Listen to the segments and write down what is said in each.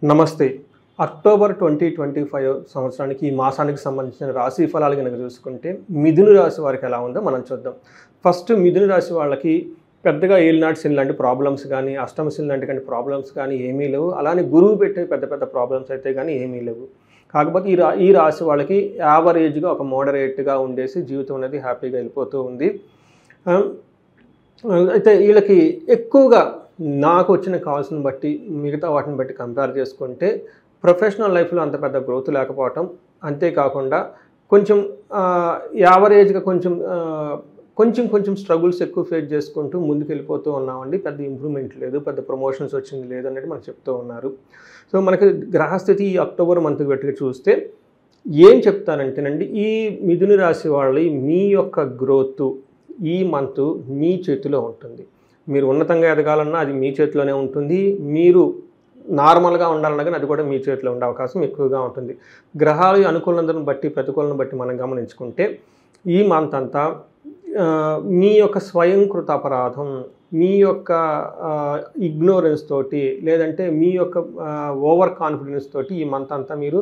నమస్తే. అక్టోబర్ 2025 సంవత్సరానికి ఈ మాసానికి సంబంధించిన రాశి ఫలాలు గనుక చూసుకుంటే మిథున రాశి వారికి ఎలా ఉందో మనం చూద్దాం. ఫస్ట్ మిథున రాశి వాళ్ళకి పెద్దగా ఏలినాటి శని లాంటి ప్రాబ్లమ్స్ కానీ, అష్టమ శని లాంటి ప్రాబ్లమ్స్ కానీ ఏమీ లేవు. అలానే గురువు పెట్టే పెద్ద ప్రాబ్లమ్స్ అయితే కానీ ఏమీ లేవు. కాకపోతే ఈ రాశి వాళ్ళకి యావరేజ్గా ఒక మోడరేట్గా ఉండేసి జీవితం అనేది హ్యాపీగా వెళ్ళిపోతూ ఉంది. అయితే వీళ్ళకి ఎక్కువగా నాకు వచ్చిన కాల్స్ని బట్టి మిగతా వాటిని బట్టి కంపేర్ చేసుకుంటే ప్రొఫెషనల్ లైఫ్లో అంత పెద్ద గ్రోత్ లేకపోవటం, అంతేకాకుండా కొంచెం యావరేజ్గా కొంచెం స్ట్రగుల్స్ ఎక్కువ ఫేస్ చేసుకుంటూ ముందుకు వెళ్ళిపోతూ ఉన్నామండి. పెద్ద ఇంప్రూవ్మెంట్ లేదు, పెద్ద ప్రమోషన్స్ వచ్చింది లేదు అనేది మనకు చెప్తూ ఉన్నారు. సో మనకి గ్రహస్థితి ఈ అక్టోబర్ మంత్కి బట్టి చూస్తే ఏం చెప్తానంటేనండి, ఈ మిథున రాశి వాళ్ళ మీ యొక్క గ్రోత్ ఈ మంత్ మీ చేతిలో ఉంటుంది. మీరు ఉన్నతంగా ఎదగాలన్నా అది మీ చేతిలోనే ఉంటుంది. మీరు నార్మల్గా ఉండాలన్నా కానీ అది కూడా మీ చేతిలో ఉండే అవకాశం ఎక్కువగా ఉంటుంది. గ్రహాలు అనుకూలతను బట్టి ప్రతికూలను బట్టి మనం గమనించుకుంటే ఈ మంత్ అంతా మీ యొక్క స్వయంకృత అపరాధం, మీ యొక్క ఇగ్నోరెన్స్ తోటి, లేదంటే మీ యొక్క ఓవర్ కాన్ఫిడెన్స్ తోటి ఈ మంత్ అంతా మీరు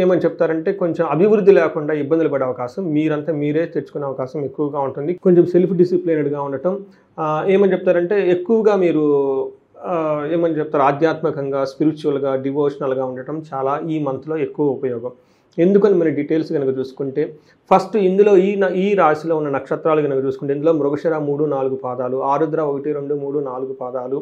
ఏమని చెప్తారంటే కొంచెం అభివృద్ధి లేకుండా ఇబ్బందులు పడే అవకాశం మీరంతా మీరే తెచ్చుకునే అవకాశం ఎక్కువగా ఉంటుంది. కొంచెం సెల్ఫ్ డిసిప్లిన్డ్గా ఉండటం, ఏమని చెప్తారంటే ఎక్కువగా మీరు ఏమని చెప్తారు ఆధ్యాత్మికంగా, స్పిరిచువల్గా, డివోషనల్గా ఉండటం చాలా ఈ మంత్లో ఎక్కువ ఉపయోగం. ఎందుకని మన డీటెయిల్స్ కనుక చూసుకుంటే ఫస్ట్ ఇందులో ఈ రాశిలో ఉన్న నక్షత్రాలు కనుక చూసుకుంటే ఇందులో మృగశిర 3, 4 పాదాలు, ఆరుద్ర 1, 2, 3, 4 పాదాలు,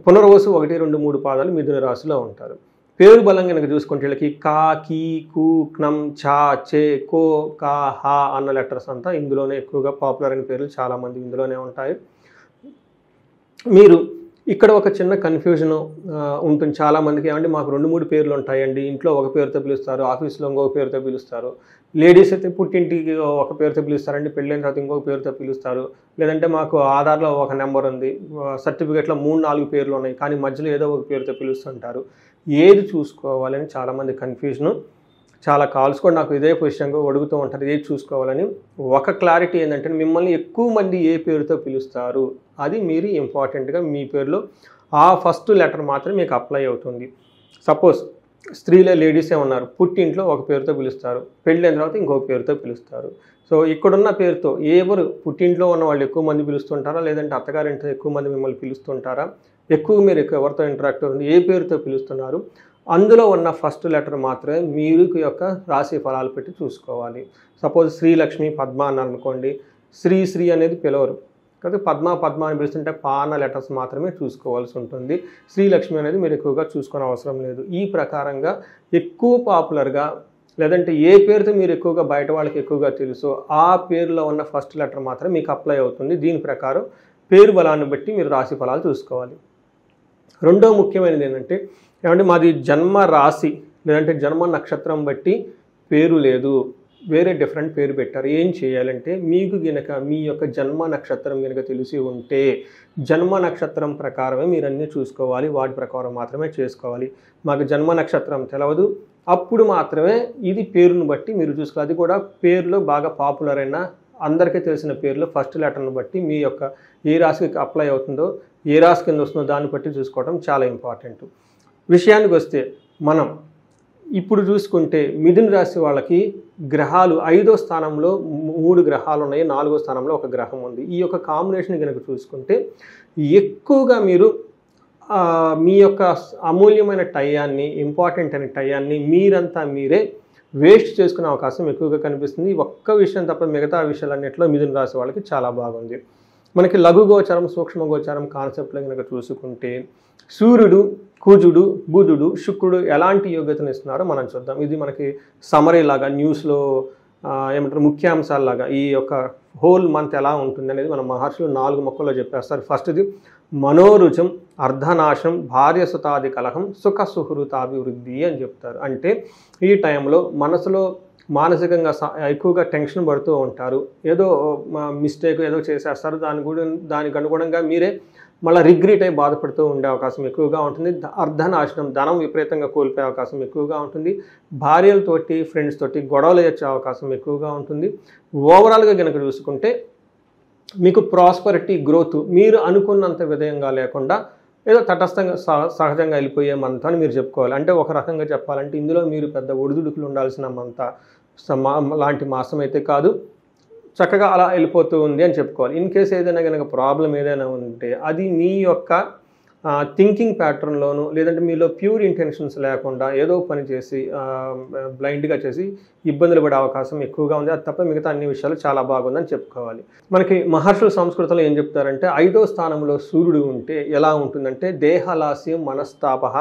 పునర్వసు 1, 2, 3 పాదాలు మిథున రాశిలో ఉంటారు. పేరు బలం కనుక చూసుకుంటే వీళ్ళకి కా, కీ, కు, క్నం, ఛా, చే, కో, కా, హా అన్న లెటర్స్ అంతా ఇందులోనే ఎక్కువగా పాపులర్ అయిన పేర్లు చాలామంది ఇందులోనే ఉంటాయి. మీరు ఇక్కడ ఒక చిన్న కన్ఫ్యూజన్ ఉంటుంది చాలామందికి. ఏమంటే మాకు 2-3 పేర్లు ఉంటాయండి, ఇంట్లో ఒక పేరుతో పిలుస్తారు, ఆఫీస్లో ఇంకొక పేరుతో పిలుస్తారు, లేడీస్ అయితే పుట్టింటికి ఒక పేరుతో పిలుస్తారండి, పెళ్ళైన తర్వాత ఇంకొక పేరుతో పిలుస్తారు, లేదంటే మాకు ఆధార్లో ఒక నెంబర్ ఉంది, సర్టిఫికేట్లో 3-4 పేర్లు ఉన్నాయి కానీ మధ్యలో ఏదో ఒక పేరుతో పిలుస్తుంటారు. ఏది చూసుకోవాలని చాలామంది కన్ఫ్యూజను. చాలా కాల్స్ కూడా నాకు ఇదే పొజిషన్గా అడుగుతూ ఉంటారు, ఏది చూసుకోవాలని. ఒక క్లారిటీ ఏంటంటే మిమ్మల్ని ఎక్కువ మంది ఏ పేరుతో పిలుస్తారు అది మీరు ఇంపార్టెంట్గా మీ పేరులో ఆ ఫస్ట్ లెటర్ మాత్రం మీకు అప్లై అవుతుంది. సపోజ్ స్త్రీలే లేడీసే ఉన్నారు, పుట్టింట్లో ఒక పేరుతో పిలుస్తారు, పెళ్ళైన తర్వాత ఇంకొక పేరుతో పిలుస్తారు. సో ఇక్కడున్న పేరుతో ఎవరు పుట్టింట్లో ఉన్న వాళ్ళు ఎక్కువ మంది పిలుస్తుంటారా, లేదంటే అత్తగారింట్లో ఎక్కువ మంది మిమ్మల్ని పిలుస్తుంటారా, ఎక్కువ మీరు ఎవరితో ఇంటరాక్ట్ అవుతుంది, ఏ పేరుతో పిలుస్తున్నారు, అందులో ఉన్న ఫస్ట్ లెటర్ మాత్రమే మీరు యొక్క రాశి ఫలాలు పెట్టి చూసుకోవాలి. సపోజ్ శ్రీలక్ష్మి పద్మ అన్నారు అనుకోండి, శ్రీ అనేది పిలవరు కాబట్టి పద్మ అని పిలుస్తుంటే పాన లెటర్స్ మాత్రమే చూసుకోవాల్సి ఉంటుంది. శ్రీలక్ష్మి అనేది మీరు ఎక్కువగా చూసుకునే అవసరం లేదు. ఈ ప్రకారంగా ఎక్కువ పాపులర్గా, లేదంటే ఏ పేరుతో మీరు ఎక్కువగా బయట వాళ్ళకి ఎక్కువగా తెలుసో ఆ పేరులో ఉన్న ఫస్ట్ లెటర్ మాత్రం మీకు అప్లై అవుతుంది. దీని ప్రకారం పేరు బలాన్ని బట్టి మీరు రాశి ఫలాలు చూసుకోవాలి. రెండో ముఖ్యమైనది ఏంటంటే, ఏమంటే మాది జన్మ రాశి లేదంటే జన్మ నక్షత్రం బట్టి పేరు లేదు, వేరే డిఫరెంట్ పేరు పెట్టారు. ఏం చేయాలంటే మీకు గనక మీ యొక్క జన్మ నక్షత్రం కనుక తెలిసి ఉంటే జన్మ నక్షత్రం ప్రకారమే మీరు అన్నీ చూసుకోవాలి, వాటి ప్రకారం మాత్రమే చేసుకోవాలి. మాకు జన్మ నక్షత్రం తెలవదు, అప్పుడు మాత్రమే ఇది పేరును బట్టి మీరు చూసుకోవాలి. అది కూడా పేరులో బాగా పాపులర్ అయిన అందరికీ తెలిసిన పేర్లు ఫస్ట్ లెటర్ను బట్టి మీ యొక్క ఏ రాశికి అప్లై అవుతుందో, ఏ రాశి కింద వస్తుందో దాన్ని బట్టి చూసుకోవడం చాలా ఇంపార్టెంట్. విషయానికి వస్తే మనం ఇప్పుడు చూసుకుంటే మిథున రాశి వాళ్ళకి గ్రహాలు 5వ స్థానంలో 3 గ్రహాలు ఉన్నాయి, 4వ స్థానంలో ఒక గ్రహం ఉంది. ఈ యొక్క కాంబినేషన్ కనుక చూసుకుంటే ఎక్కువగా మీరు మీ యొక్క అమూల్యమైన టయాన్ని, ఇంపార్టెంట్ అయిన టయాన్ని మీరంతా మీరే వేస్ట్ చేసుకునే అవకాశం ఎక్కువగా కనిపిస్తుంది. ఒక్క విషయం తప్ప మిగతా విషయాలన్నింటిలో మిథున రాశి వాళ్ళకి చాలా బాగుంది. మనకి లఘు గోచారం, సూక్ష్మ గోచారం కాన్సెప్ట్లో కనుక చూసుకుంటే సూర్యుడు, కుజుడు, బుధుడు, శుక్రుడు ఎలాంటి యోగ్యతను ఇస్తున్నారో మనం చూద్దాం. ఇది మనకి సమరీ లాగా, న్యూస్లో ఏమంటారు ముఖ్యాంశాలలాగా ఈ యొక్క హోల్ మంత్ ఎలా ఉంటుంది అనేది మన మహర్షులు 4 మొక్కల్లో చెప్పేస్తారు. ఫస్ట్ది మనోరుచం, అర్ధనాశం, భార్యసుతాది కలహం, సుఖ సుహృతాభివృద్ధి అని చెప్తారు. అంటే ఈ టైంలో మనసులో మానసికంగా ఎక్కువగా టెన్షన్ పడుతూ ఉంటారు, ఏదో మిస్టేక్ ఏదో చేసేస్తారు, దానికి అనుగుణంగా మీరే మళ్ళీ రిగ్రెట్ అయి బాధపడుతూ ఉండే అవకాశం ఎక్కువగా ఉంటుంది. అర్ధనాశనం, ధనం విపరీతంగా కోల్పోయే అవకాశం ఎక్కువగా ఉంటుంది. భార్యలతోటి, ఫ్రెండ్స్ తోటి గొడవలు వచ్చే అవకాశం ఎక్కువగా ఉంటుంది. ఓవరాల్గా కనుక చూసుకుంటే మీకు ప్రాస్పరిటీ, గ్రోత్ మీరు అనుకున్నంత విధంగా లేకుండా ఏదో తటస్థంగా సహజంగా వెళ్ళిపోయే మంత అని మీరు చెప్పుకోవాలి. అంటే ఒక రకంగా చెప్పాలంటే ఇందులో మీరు పెద్ద ఒడిదుడుకులు ఉండాల్సిన మంత లాంటి మాసం అయితే కాదు. చక్కగా అలా వెళ్ళిపోతూ ఉంది అని చెప్పుకోవాలి. ఇన్ కేస్ ఏదైనా కనుక ప్రాబ్లం ఏదైనా ఉంటే అది మీ యొక్క థింకింగ్ ప్యాటర్న్లోను, లేదంటే మీలో ప్యూర్ ఇంటెన్షన్స్ లేకుండా ఏదో పని చేసి బ్లైండ్గా చేసి ఇబ్బందులు పడే అవకాశం ఎక్కువగా ఉంది. అది తప్ప మిగతా అన్ని విషయాలు చాలా బాగుందని చెప్పుకోవాలి. మనకి మహర్షుల సంస్కృతిలో ఏం చెప్తారంటే 5వ స్థానంలో సూర్యుడు ఉంటే ఎలా ఉంటుందంటే దేహలాస్యం మనస్తాప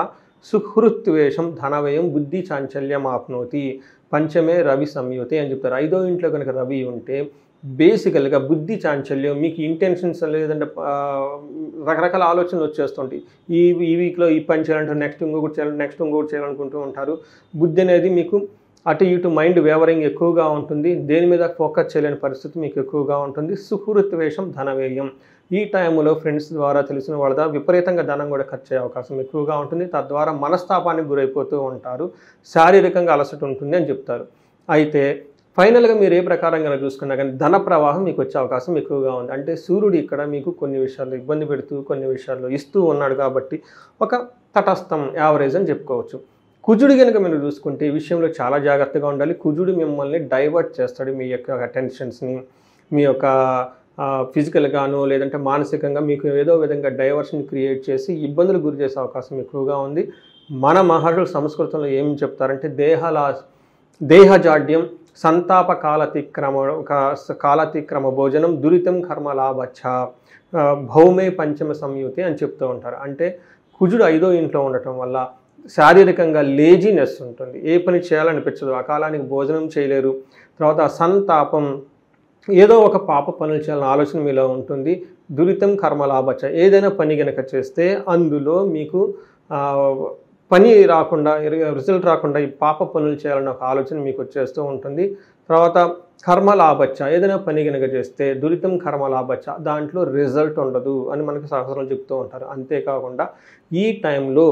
సుహృత్వేషం ధనవ్యయం బుద్ధి చాంచల్యం ఆప్నోతి పంచమే రవి సంయుతే అని చెప్తారు. 5వ ఇంట్లో కనుక రవి ఉంటే బేసికల్గా బుద్ధి చాంచల్యం, మీకు ఇంటెన్షన్స్ లేదంటే రకరకాల ఆలోచనలు వచ్చేస్తుంటాయి. ఈ వీక్లో ఈ పని చేయాలంటే నెక్స్ట్ ఇంకొకటి చేయాలనుకుంటూ ఉంటారు. బుద్ధి అనేది మీకు అటు ఇటు మైండ్ వేవరింగ్ ఎక్కువగా ఉంటుంది. దేని మీద ఫోకస్ చేయలేని పరిస్థితి మీకు ఎక్కువగా ఉంటుంది. సుహృత్వేషం ధనవ్యయం, ఈ టైంలో ఫ్రెండ్స్ ద్వారా తెలిసిన వాళ్ళ ద్వారా విపరీతంగా ధనం కూడా ఖర్చు అయ్యే అవకాశం ఎక్కువగా ఉంటుంది. తద్వారా మనస్తాపానికి గురైపోతూ ఉంటారు. శారీరకంగా అలసట ఉంటుంది అని చెప్తారు. అయితే ఫైనల్గా మీరు ఏ ప్రకారంగా చూసుకున్నా కానీ ధన ప్రవాహం మీకు వచ్చే అవకాశం ఎక్కువగా ఉంది. అంటే సూర్యుడు ఇక్కడ మీకు కొన్ని విషయాల్లో ఇబ్బంది పెడుతూ కొన్ని విషయాల్లో ఇస్తూ ఉన్నాడు కాబట్టి ఒక తటస్థం యావరేజ్ అని చెప్పుకోవచ్చు. కుజుడు కనుక మీరు చూసుకుంటే ఈ విషయంలో చాలా జాగ్రత్తగా ఉండాలి. కుజుడు మిమ్మల్ని డైవర్ట్ చేస్తాడు. మీ యొక్క అటెన్షన్స్ని మీ యొక్క ఫిజికల్గాను లేదంటే మానసికంగా మీకు ఏదో విధంగా డైవర్షన్ క్రియేట్ చేసి ఇబ్బందులు గురి చేసే అవకాశం ఎక్కువగా ఉంది. మన మహర్షుల సంస్కృతంలో ఏం చెప్తారంటే దేహజాడ్యం సంతాప కాలతిక్రమ భోజనం దురితం కర్మలాభచ్చ భౌమే పంచమ సంయుతి అని చెప్తూ ఉంటారు. అంటే కుజుడు 5వ ఇంట్లో ఉండటం వల్ల శారీరకంగా లేజినెస్ ఉంటుంది. ఏ పని చేయాలనిపించదు. ఆ కాలానికి భోజనం చేయలేరు. తర్వాత సంతాపం, ఏదో ఒక పాప పనులు చేయాలన్న ఆలోచన మీలో ఉంటుంది. దురితం కర్మలాభచ్చ, ఏదైనా పని కనుక చేస్తే అందులో మీకు పని రాకుండా రిజల్ట్ రాకుండా ఈ పాప పనులు చేయాలన్న ఒక ఆలోచన మీకు వచ్చేస్తూ ఉంటుంది. తర్వాత కర్మలాభచ్చ, ఏదైనా పని కనుక చేస్తే దురితం కర్మలాభచ్చ, దాంట్లో రిజల్ట్ ఉండదు అని మనకు శాస్త్రాలు చెప్తూ ఉంటారు. అంతేకాకుండా ఈ టైంలో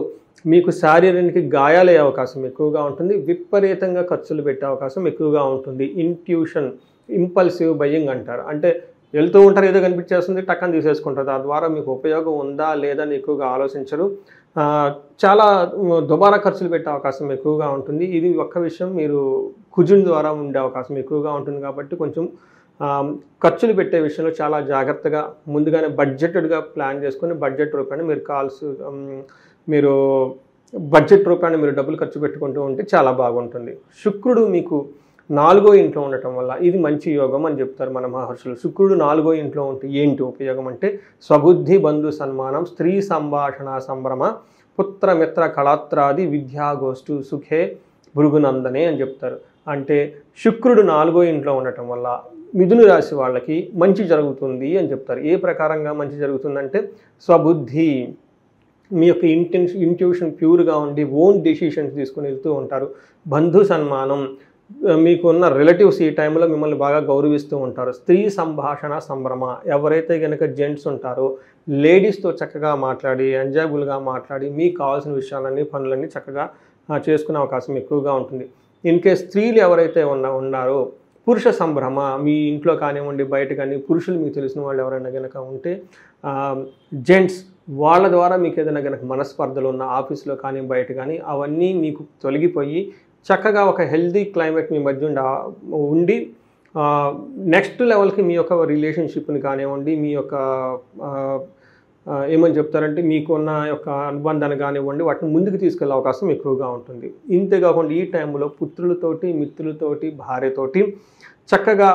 మీకు శారీరానికి గాయాలయ్యే అవకాశం ఎక్కువగా ఉంటుంది. విపరీతంగా ఖర్చులు పెట్టే అవకాశం ఎక్కువగా ఉంటుంది. ఇంట్యూషన్, ఇంపల్సివ్ బయింగ్ అంటారు. అంటే వెళ్తూ ఉంటారు, ఏదో కనిపించేస్తుంది, టక్కని తీసేసుకుంటారు. దాని ద్వారా మీకు ఉపయోగం ఉందా లేదా అని ఎక్కువగా ఆలోచించరు. చాలా దుబారా ఖర్చులు పెట్టే అవకాశం ఎక్కువగా ఉంటుంది. ఇది ఒక్క విషయం మీరు కుజుని ద్వారా ఉండే అవకాశం ఎక్కువగా ఉంటుంది. కాబట్టి కొంచెం ఖర్చులు పెట్టే విషయంలో చాలా జాగ్రత్తగా ముందుగానే బడ్జెటెడ్గా ప్లాన్ చేసుకొని బడ్జెట్ రూపాయలు మీరు బడ్జెట్ రూపాయలు మీరు డబ్బులు ఖర్చు పెట్టుకుంటూ ఉంటే చాలా బాగుంటుంది. శుక్రుడు మీకు 4వ ఇంట్లో ఉండటం వల్ల ఇది మంచి యోగం అని చెప్తారు మన మహర్షులు. శుక్రుడు 4వ ఇంట్లో ఉంటే ఏంటి ఉపయోగం అంటే స్వబుద్ధి బంధు సన్మానం స్త్రీ సంభాషణ సంభ్రమ పుత్రమిత్ర కళాత్రాది విద్యాగోష్ఠు సుఖే భృగునందనే అని చెప్తారు. అంటే శుక్రుడు 4వ ఇంట్లో ఉండటం వల్ల మిథున రాశి వాళ్ళకి మంచి జరుగుతుంది అని చెప్తారు. ఏ ప్రకారంగా మంచి జరుగుతుందంటే స్వబుద్ధి, మీ యొక్క ఇంట్యూషన్ ప్యూర్గా ఉండి ఓన్ డెసిషన్స్ తీసుకుని వెళ్తూ ఉంటారు. బంధు సన్మానం, మీకున్న రిలేటివ్స్ ఈ టైంలో మిమ్మల్ని బాగా గౌరవిస్తూ ఉంటారు. స్త్రీ సంభాషణ సంభ్రమ, ఎవరైతే కనుక జెంట్స్ ఉంటారో లేడీస్తో చక్కగా మాట్లాడి ఎంజాయబుల్గా మాట్లాడి మీకు కావాల్సిన విషయాలన్నీ పనులన్నీ చక్కగా చేసుకునే అవకాశం ఎక్కువగా ఉంటుంది. ఇన్ కేస్ స్త్రీలు ఎవరైతే ఉన్నారో పురుష సంభ్రమ, మీ ఇంట్లో కానివ్వండి బయట కానీ పురుషులు మీకు తెలిసిన వాళ్ళు ఎవరైనా కనుక ఉంటే జెంట్స్ వాళ్ళ ద్వారా మీకు ఏదైనా కనుక మనస్పర్ధలు ఉన్న ఆఫీస్లో కానీ బయట కానీ అవన్నీ మీకు తొలగిపోయి చక్కగా ఒక హెల్దీ క్లైమేట్ మీ మధ్య ఉండి నెక్స్ట్ లెవెల్కి మీ యొక్క రిలేషన్షిప్ని కానివ్వండి మీ యొక్క ఏమని చెప్తారంటే మీకున్న యొక్క అనుబంధాన్ని కానివ్వండి వాటిని ముందుకు తీసుకెళ్లే అవకాశం ఎక్కువగా ఉంటుంది. ఇంతేకాకుండా ఈ టైంలో పుత్రులతోటి మిత్రులతోటి భార్యతోటి చక్కగా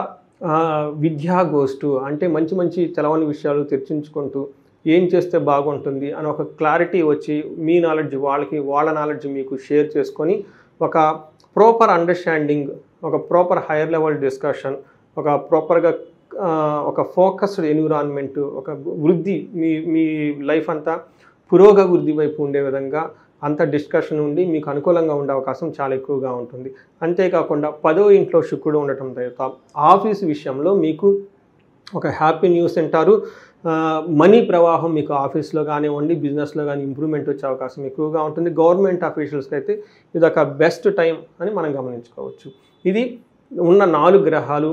విద్యాగోష్ఠు అంటే మంచి మంచి తెలవని విషయాలు చర్చించుకుంటూ ఏం చేస్తే బాగుంటుంది అని ఒక క్లారిటీ వచ్చి మీ నాలెడ్జ్ వాళ్ళకి వాళ్ళ నాలెడ్జ్ మీకు షేర్ చేసుకొని ఒక ప్రాపర్ అండర్స్టాండింగ్, ఒక ప్రాపర్ హైయర్ లెవెల్ డిస్కషన్, ఒక ప్రాపర్గా ఒక ఫోకస్డ్ ఎన్విరాన్మెంట్, ఒక వృద్ధి మీ లైఫ్ అంతా పురోగవృద్ధి వైపు ఉండే విధంగా అంత డిస్కషన్ ఉండి మీకు అనుకూలంగా ఉండే అవకాశం చాలా ఎక్కువగా ఉంటుంది. అంతేకాకుండా 10వ ఇంట్లో శుక్రుడు ఉండటం తర్వాత ఆఫీస్ విషయంలో మీకు ఒక హ్యాపీ న్యూస్ అంటారు. మనీ ప్రవాహం మీకు ఆఫీస్లో కానివ్వండి బిజినెస్లో కానీ ఇంప్రూవ్మెంట్ వచ్చే అవకాశం ఎక్కువగా ఉంటుంది. గవర్నమెంట్ ఆఫీషియల్స్కి అయితే ఇది ఒక బెస్ట్ టైం అని మనం గమనించుకోవచ్చు. ఇది ఉన్న 4 గ్రహాలు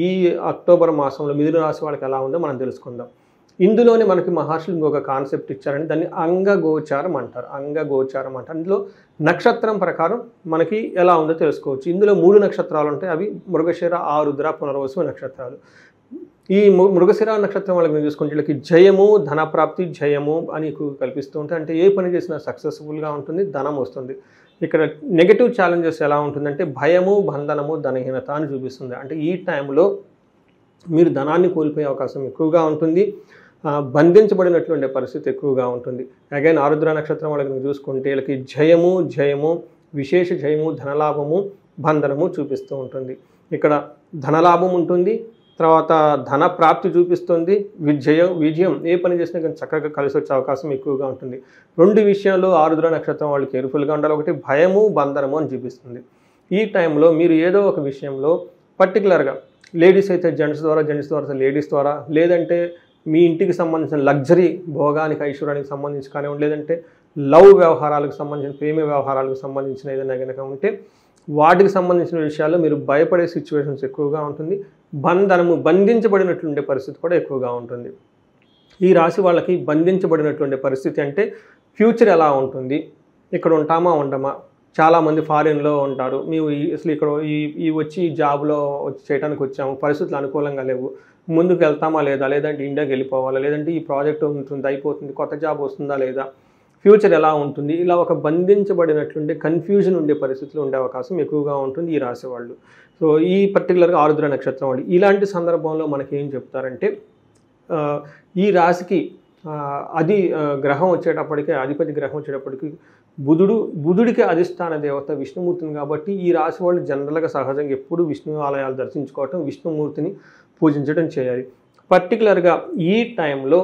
ఈ అక్టోబర్ మాసంలో మిథున రాశి వాళ్ళకి ఎలా ఉందో మనం తెలుసుకుందాం. ఇందులోనే మనకి మహర్షులు ఇంకొక కాన్సెప్ట్ ఇచ్చారని దాన్ని అంగగోచారం అంటారు. అంగగోచారం అంటారు. అందులో నక్షత్రం ప్రకారం మనకి ఎలా ఉందో తెలుసుకోవచ్చు. ఇందులో 3 నక్షత్రాలు ఉంటాయి. అవి మృగశిర, ఆరుద్ర, పునర్వసు నక్షత్రాలు. ఈ మృగశిర నక్షత్రం వాళ్ళకి చూసుకుంటే వీళ్ళకి జయము, ధనప్రాప్తి, జయము అని కల్పిస్తూ ఉంటాయి. అంటే ఏ పని చేసినా సక్సెస్ఫుల్గా ఉంటుంది, ధనం వస్తుంది. ఇక్కడ నెగటివ్ ఛాలెంజెస్ ఎలా ఉంటుందంటే భయము, బంధనము, ధనహీనత అని చూపిస్తుంది. అంటే ఈ టైంలో మీరు ధనాన్ని కోల్పోయే అవకాశం ఎక్కువగా ఉంటుంది, బంధించబడినటువంటి పరిస్థితి ఎక్కువగా ఉంటుంది. అగైన్ ఆరుద్ర నక్షత్రం వాళ్ళకి చూసుకుంటే వీళ్ళకి జయము, జయము, విశేష జయము, ధనలాభము, బంధనము చూపిస్తూ ఉంటుంది. ఇక్కడ ధనలాభం ఉంటుంది, తర్వాత ధన ప్రాప్తి చూపిస్తుంది, విజయం ఏ పని చేసినా కానీ చక్కగా కలిసి వచ్చే అవకాశం ఎక్కువగా ఉంటుంది. 2 విషయాల్లో ఆరుద్ర నక్షత్రం వాళ్ళు కేర్ఫుల్గా ఉండాలి. ఒకటి భయము, బంధనము అని చూపిస్తుంది. ఈ టైంలో మీరు ఏదో ఒక విషయంలో పర్టికులర్గా లేడీస్ అయితే జెంట్స్ ద్వారా లేడీస్ ద్వారా, లేదంటే మీ ఇంటికి సంబంధించిన లగ్జరీ భోగానికి ఐశ్వర్యానికి సంబంధించి కానివ్వండి, లేదంటే లవ్ వ్యవహారాలకు సంబంధించిన ప్రేమ వ్యవహారాలకు సంబంధించిన ఏదైనా కనుక ఉంటే వాటికి సంబంధించిన విషయాల్లో మీరు భయపడే సిచ్యువేషన్స్ ఎక్కువగా ఉంటుంది. బంధించబడినట్లుండే పరిస్థితి కూడా ఎక్కువగా ఉంటుంది. ఈ రాశి వాళ్ళకి బంధించబడినటువంటి పరిస్థితి అంటే ఫ్యూచర్ ఎలా ఉంటుంది, ఇక్కడ ఉంటామా ఉండమా, చాలామంది ఫారిన్లో ఉంటారు, మేము అసలు ఇక్కడ వచ్చి జాబ్లో చేయడానికి వచ్చాము, పరిస్థితులు అనుకూలంగా లేవు, ముందుకు వెళ్తామా లేదా, లేదంటే ఇండియాకి వెళ్ళిపోవాలా, లేదంటే ఈ ప్రాజెక్ట్ ఉంటుంది అయిపోతుంది, కొత్త జాబ్ వస్తుందా లేదా, ఫ్యూచర్ ఎలా ఉంటుంది, ఇలా ఒక బంధించబడినట్లుండే కన్ఫ్యూజన్ ఉండే పరిస్థితులు ఉండే అవకాశం ఎక్కువగా ఉంటుంది ఈ రాశి వాళ్ళు. సో ఈ పర్టికులర్గా ఆరుద్ర నక్షత్రం వాళ్ళు ఇలాంటి సందర్భంలో మనకి ఏం చెప్తారంటే ఈ రాశికి గ్రహం వచ్చేటప్పటికే అధిపతి గ్రహం వచ్చేటప్పటికి బుధుడికి అధిష్టాన దేవత విష్ణుమూర్తిని కాబట్టి ఈ రాశి వాళ్ళు జనరల్గా సహజంగా ఎప్పుడు విష్ణు ఆలయాలు దర్శించుకోవటం, విష్ణుమూర్తిని పూజించడం చేయాలి. పర్టికులర్గా ఈ టైంలో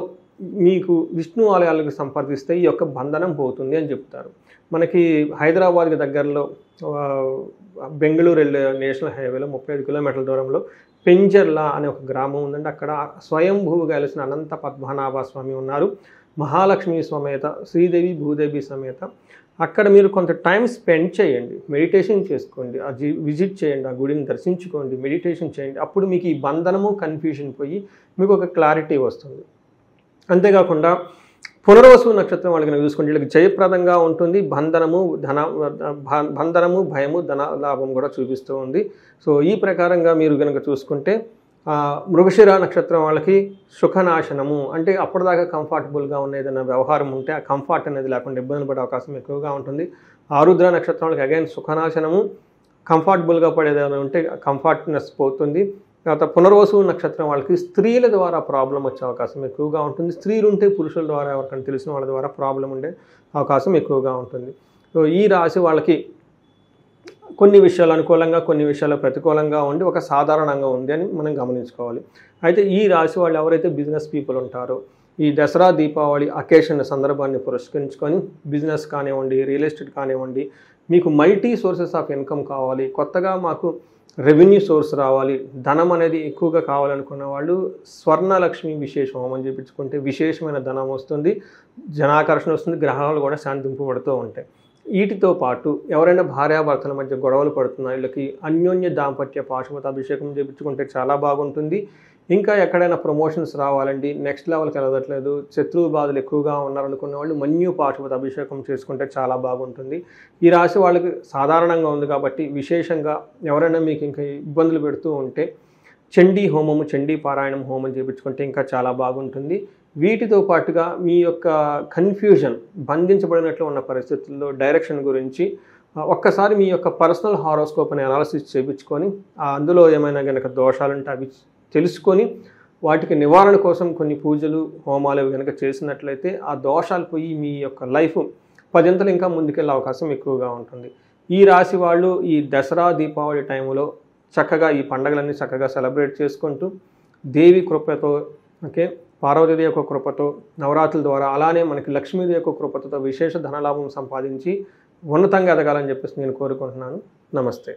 మీకు విష్ణు ఆలయాలకు సంప్రదిస్తే ఈ యొక్క బంధనం పోతుంది అని చెప్తారు. మనకి హైదరాబాద్కి దగ్గరలో బెంగళూరు వెళ్ళే నేషనల్ హైవేలో 35 కిలోమీటర్ల దూరంలో పెంజర్ల అనే ఒక గ్రామం ఉందండి. అక్కడ స్వయంభూగా వెలిసిన అనంత పద్మనాభ స్వామి ఉన్నారు, మహాలక్ష్మి సమేత, శ్రీదేవి భూదేవి సమేత. అక్కడ మీరు కొంత టైం స్పెండ్ చేయండి, మెడిటేషన్ చేసుకోండి, విజిట్ చేయండి, ఆ గుడిని దర్శించుకోండి, మెడిటేషన్ చేయండి. అప్పుడు మీకు ఈ బంధనము కన్ఫ్యూజన్ పోయి మీకు ఒక క్లారిటీ వస్తుంది. అంతేకాకుండా పునర్వసు నక్షత్రం వాళ్ళకి చూసుకుంటే వీళ్ళకి జయప్రదంగా ఉంటుంది, బంధనము, భయము, ధన లాభం కూడా చూపిస్తూ ఉంది. సో ఈ ప్రకారంగా మీరు కనుక చూసుకుంటే మృగశిర నక్షత్రం వాళ్ళకి సుఖనాశనము, అంటే అప్పటిదాకా కంఫర్టబుల్గా ఉన్న ఏదైనా వ్యవహారం ఉంటే ఆ కంఫర్ట్ అనేది లేకుండా ఇబ్బందులు పడే అవకాశం ఎక్కువగా ఉంటుంది. ఆరుద్ర నక్షత్రం వాళ్ళకి అగైన్ సుఖనాశనము, కంఫర్టబుల్గా పడేదైనా ఉంటే కంఫర్ట్నెస్ పోతుంది. తర్వాత పునర్వసు నక్షత్రం వాళ్ళకి స్త్రీల ద్వారా ప్రాబ్లం వచ్చే అవకాశం ఎక్కువగా ఉంటుంది. స్త్రీలు ఉంటే పురుషుల ద్వారా ఎవరికైనా తెలిసిన వాళ్ళ ద్వారా ప్రాబ్లం ఉండే అవకాశం ఎక్కువగా ఉంటుంది. సో ఈ రాశి వాళ్ళకి కొన్ని విషయాలు అనుకూలంగా, కొన్ని విషయాలు ప్రతికూలంగా ఉండి ఒక సాధారణంగా ఉంది అని మనం గమనించుకోవాలి. అయితే ఈ రాశి వాళ్ళు ఎవరైతే బిజినెస్ పీపుల్ ఉంటారో ఈ దసరా, దీపావళి అకేషన్ సందర్భాన్ని పురస్కరించుకొని బిజినెస్ కానివ్వండి, రియల్ ఎస్టేట్ కానివ్వండి, మీకు మల్టీ సోర్సెస్ ఆఫ్ ఇన్కమ్ కావాలి, కొత్తగా మాకు రెవెన్యూ సోర్స్ రావాలి, ధనం అనేది ఎక్కువగా కావాలనుకున్న వాళ్ళు స్వర్ణలక్ష్మి విశేష హోమం చేయించుకుంటే విశేషమైన ధనం వస్తుంది, జనాకర్షణ వస్తుంది, గ్రహాలు కూడా శాంతింపబడుతూ ఉంటాయి. వీటితో పాటు ఎవరైనా భార్యాభర్తల మధ్య గొడవలు పడుతున్నా వీళ్ళకి అన్యోన్య దాంపత్య పాశుపతాభిషేకం చేయించుకుంటే చాలా బాగుంటుంది. ఇంకా ఎక్కడైనా ప్రమోషన్స్ రావాలండి, నెక్స్ట్ లెవెల్కి వెళ్ళదట్లేదు, శత్రువు బాధలు ఎక్కువగా ఉన్నారనుకున్న వాళ్ళు మన్యు పాశుపత అభిషేకం చేసుకుంటే చాలా బాగుంటుంది. ఈ రాశి వాళ్ళకి సాధారణంగా ఉంది కాబట్టి విశేషంగా ఎవరైనా మీకు ఇంకా ఇబ్బందులు పెడుతూ ఉంటే చండీ హోమము, చండీ పారాయణం హోమం చేయించుకుంటే ఇంకా చాలా బాగుంటుంది. వీటితో పాటుగా మీ యొక్క కన్ఫ్యూజన్, బంధించబడినట్లు ఉన్న పరిస్థితుల్లో డైరెక్షన్ గురించి ఒక్కసారి మీ యొక్క పర్సనల్ హారోస్కోప్ అని అనాలిసిస్ చేయించుకొని అందులో ఏమైనా కనుక దోషాలుంటే అవి తెలుసుకొని వాటికి నివారణ కోసం కొన్ని పూజలు, హోమాలు కనుక చేసినట్లయితే ఆ దోషాలు పోయి మీ యొక్క లైఫ్ 10 అంతలు ఇంకా ముందుకెళ్ళే అవకాశం ఎక్కువగా ఉంటుంది. ఈ రాశి వాళ్ళు ఈ దసరా, దీపావళి టైంలో చక్కగా ఈ పండుగలన్నీ చక్కగా సెలబ్రేట్ చేసుకుంటూ దేవి కృపతో, పార్వతీదేవి యొక్క కృపతో, నవరాత్రుల ద్వారా, అలానే మనకి లక్ష్మీదేవి యొక్క కృపతో విశేష ధనలాభం సంపాదించి ఉన్నతంగా ఎదగాలని చెప్పేసి నేను కోరుకుంటున్నాను. నమస్తే.